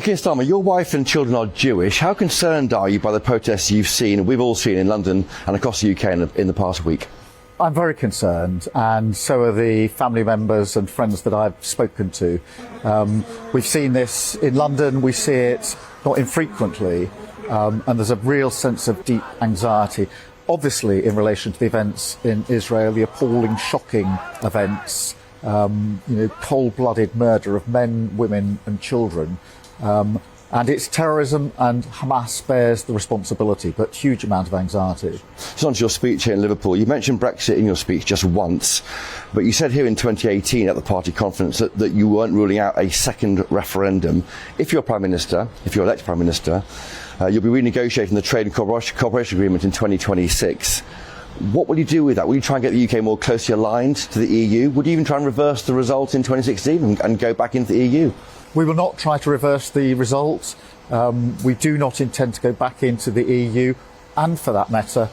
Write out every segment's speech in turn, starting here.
Keir Starmer, your wife and children are Jewish. How concerned are you by the protests you've seen, we've all seen in London and across the UK in the past week? I'm very concerned, and so are the family members and friends that I've spoken to. We've seen this in London, we see it not infrequently, and there's a real sense of deep anxiety. Obviously, in relation to the events in Israel, the appalling, shocking events, cold-blooded murder of men, women and children. And it's terrorism, and Hamas bears the responsibility, but huge amount of anxiety. So on to your speech here in Liverpool. You mentioned Brexit in your speech just once, but you said here in 2018 at the party conference that you weren't ruling out a second referendum. If you're Prime Minister, if you're elected Prime Minister, you'll be renegotiating the trade and cooperation agreement in 2026. What will you do with that? Will you try and get the UK more closely aligned to the EU? Would you even try and reverse the result in 2016 and go back into the EU? We will not try to reverse the results. We do not intend to go back into the EU and for that matter,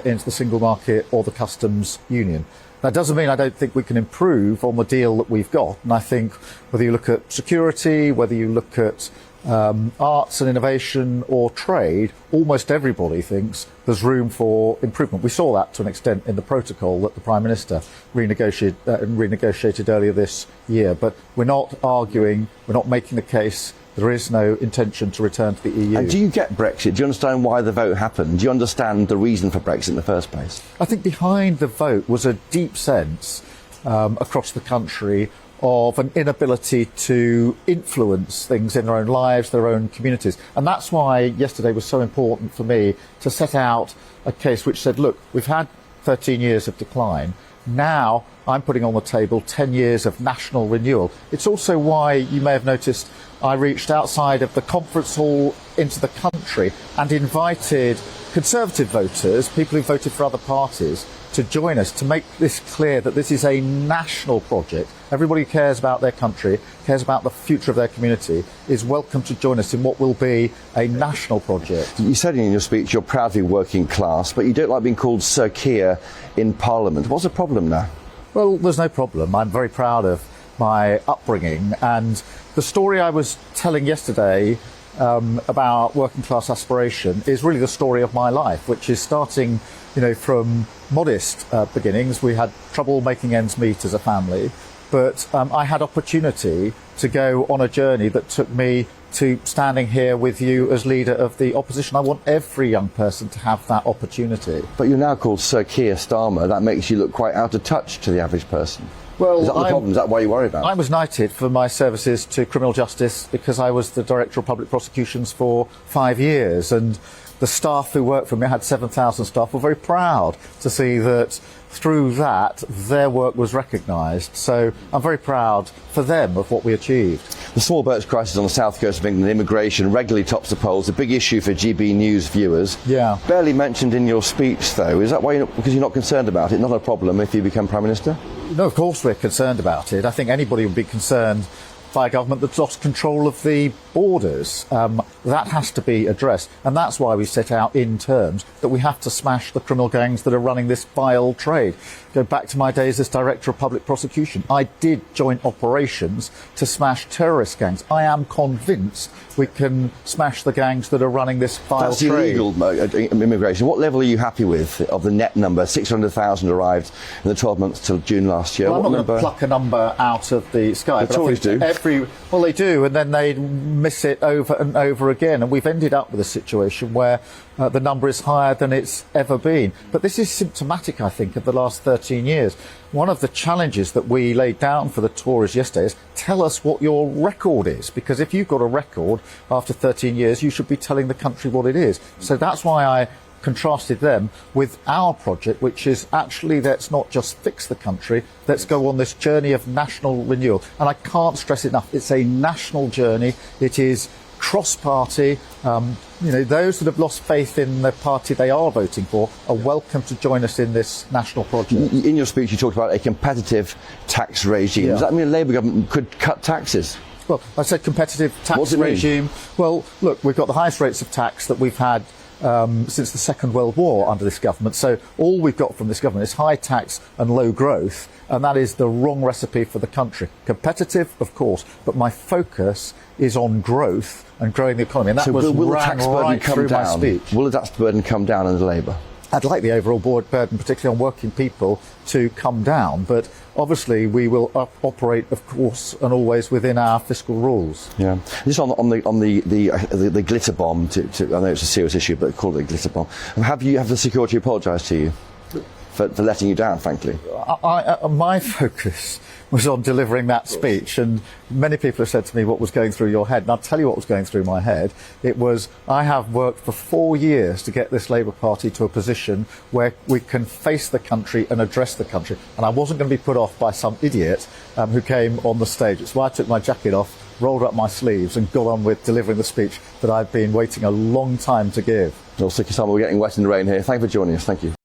into the single market or the customs union. That doesn't mean I don't think we can improve on the deal that we've got. And I think whether you look at security, whether you look at arts and innovation or trade, almost everybody thinks there's room for improvement. We saw that to an extent in the protocol that the Prime Minister renegotiated earlier this year. But we're not arguing, we're not making the case there is no intention to return to the EU. And do you get Brexit? Do you understand why the vote happened? Do you understand the reason for Brexit in the first place? I think behind the vote was a deep sense across the country of an inability to influence things in their own lives, their own communities. And that's why yesterday was so important for me to set out a case which said, look, we've had 13 years of decline. Now I'm putting on the table 10 years of national renewal. It's also why you may have noticed I reached outside of the conference hall into the country and invited Conservative voters, people who voted for other parties, to join us to make this clear that this is a national project. Everybody who cares about their country, cares about the future of their community, is welcome to join us in what will be a national project. You said in your speech you're proudly working class, but you don't like being called Sir Keir in Parliament. What's the problem now? Well, there's no problem. I'm very proud of my upbringing, and the story I was telling yesterday about working class aspiration is really the story of my life, which is starting, from modest beginnings. We had trouble making ends meet as a family, but I had opportunity to go on a journey that took me to standing here with you as leader of the opposition. I want every young person to have that opportunity. But you're now called Sir Keir Starmer. That makes you look quite out of touch to the average person. Well, is that the problem? Is that why you worry about it? I was knighted for my services to criminal justice because I was the Director of Public Prosecutions for 5 years, and the staff who worked for me, I had 7,000 staff, were very proud to see that through that their work was recognised. So I'm very proud for them of what we achieved. The small boats crisis on the south coast of England, immigration, regularly tops the polls, a big issue for GBNews viewers. Yeah. Barely mentioned in your speech, though. Is that why because you're not concerned about it? Not a problem if you become Prime Minister? No, of course we're concerned about it. I think anybody would be concerned by a government that's lost control of the borders. That has to be addressed, and that's why we set out in terms that we have to smash the criminal gangs that are running this vile trade. Go back to my days as Director of Public Prosecution. I did joint operations to smash terrorist gangs. I am convinced we can smash the gangs that are running this vile trade. That's illegal immigration. What level are you happy with of the net number? 600,000 arrived in the 12 months till June last year. Well, I'm not going to pluck a number out of the sky. The Tories do. Well, they do, and then they miss it over and over again. And we've ended up with a situation where the number is higher than it's ever been. But this is symptomatic, I think, of the last 13 years. One of the challenges that we laid down for the Tories yesterday is tell us what your record is, because if you've got a record after 13 years, you should be telling the country what it is. So that's why I contrasted them with our project, which is actually, let's not just fix the country, let's go on this journey of national renewal. And I can't stress enough, it's a national journey. It is cross-party. Those that have lost faith in the party they are voting for are welcome to join us in this national project. In your speech you talked about a competitive tax regime. Yeah. Does that mean a Labour government could cut taxes? Well, I said competitive tax regime. Well, look, we've got the highest rates of tax that we've had since the Second World War under this government. So all we've got from this government is high tax and low growth, and that is the wrong recipe for the country. Competitive, of course, but my focus is on growth and growing the economy. And that was will the ran tax burden right come through my down? speech. Will the tax burden come down under Labour? I'd like the overall burden, particularly on working people, to come down. But obviously, we will operate, of course, and always within our fiscal rules. Yeah. Just on the glitter bomb. I know it's a serious issue, but call it a glitter bomb. Have the security apologised to you for letting you down? Frankly, my focus was on delivering that speech, and many people have said to me, what was going through your head? And I'll tell you what was going through my head. It was, I have worked for 4 years to get this Labour Party to a position where we can face the country and address the country, and I wasn't going to be put off by some idiot who came on the stage. It's why I took my jacket off, rolled up my sleeves and got on with delivering the speech that I've been waiting a long time to give. Well, Keir Starmer, we're getting wet in the rain here. Thank you for joining us. Thank you.